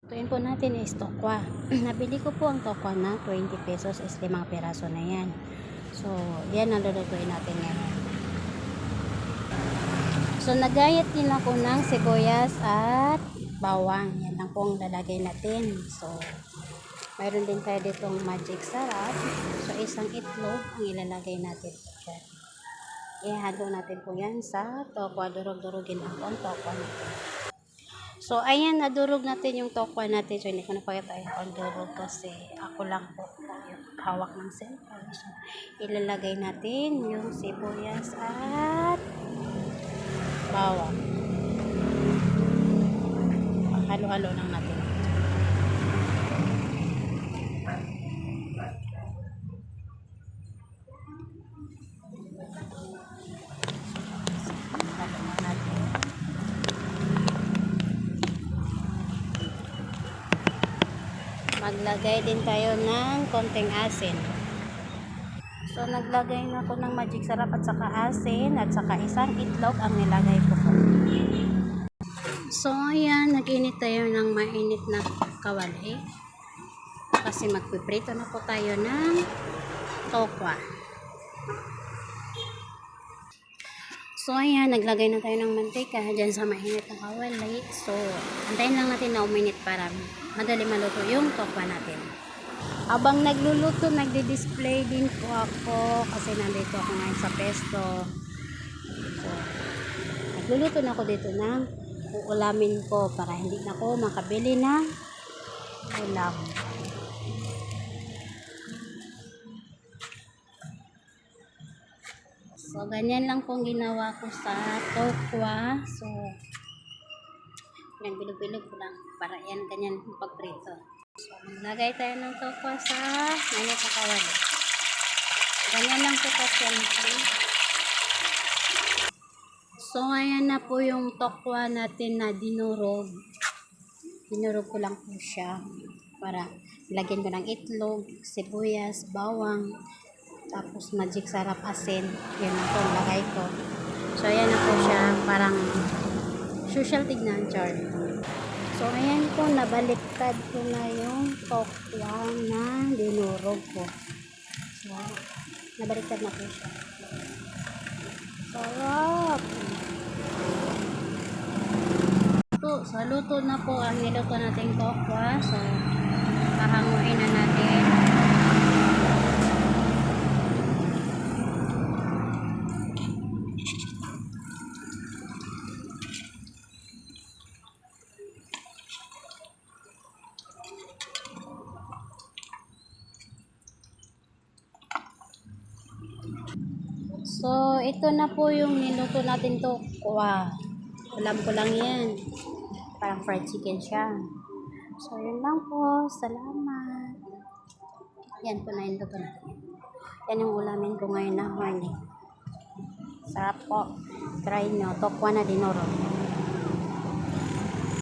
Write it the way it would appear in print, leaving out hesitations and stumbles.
Lutuin po natin is tokwa. Nabili ko po ang tokwa na 20 pesos is 5 piraso na yan. So, yan ang lulutuin natin ngayon. So, nagayat din ako ng sibuyas at bawang. Yan lang po ang lalagay natin. So, mayroon din tayo ditong magic sarap. So, isang itlog ang ilalagay natin. Ihalo natin po yan sa tokwa. Durog-durugin lang po ang tokwa natin. So, ayan, nadurog natin yung tokwa natin. So, hindi ko na pakita yung pagdurog kasi ako lang po yung hawak ng cellphone. So, ilalagay natin yung sibuyas at bawang. Halo-halo lang natin. Halo lang natin. Maglagay din tayo ng konting asin. So, naglagay na ako ng magic sarap at saka asin at saka isang itlog ang nilagay ko po. So, ayan, nag-init tayo ng mainit na kawali. Kasi magpiprito na po tayo ng tokwa. So, ayan, naglagay na tayo ng mantika dyan sa mainit na kawali. So, antayin lang natin na uminit para madali maluto yung tokwa natin. Habang nagluluto, nagdi-display din po ako kasi nandito ako ngayon sa pesto. So, nagluluto na ako dito ng uulamin ko para hindi na ako makabili ng ulam. So, ganyan lang pong ginawa ko sa tokwa. So, nagbilog-bilog ko lang para yan, ganyan yung pagprito. So, maglagay tayo ng tokwa sa mainit na kawali. Ganyan lang po ka-simple. So, ayan na po yung tokwa natin na dinurog. Dinurog ko lang po siya para lagyan ko ng itlog, sibuyas, bawang, tapos magic sarap asin. Yun na po, lagay ko. So, ayan na po siya. Parang social tignan, char. So, ayan po, nabaliktad ko na yung tokwa na dinurog ko. So, nabaliktad na po siya. Sarap! So, luto na po ang niluto nating tokwa. So, kahanguin na natin. So, ito na po yung niluto natin tokwa. Ulam ko lang yan. Parang fried chicken siya. So, yun lang po. Salamat. Yan po na yung luto natin. Yan yung ulamin ko ngayon na morning. Sarap po. Try nyo. Tokwa na dinoro.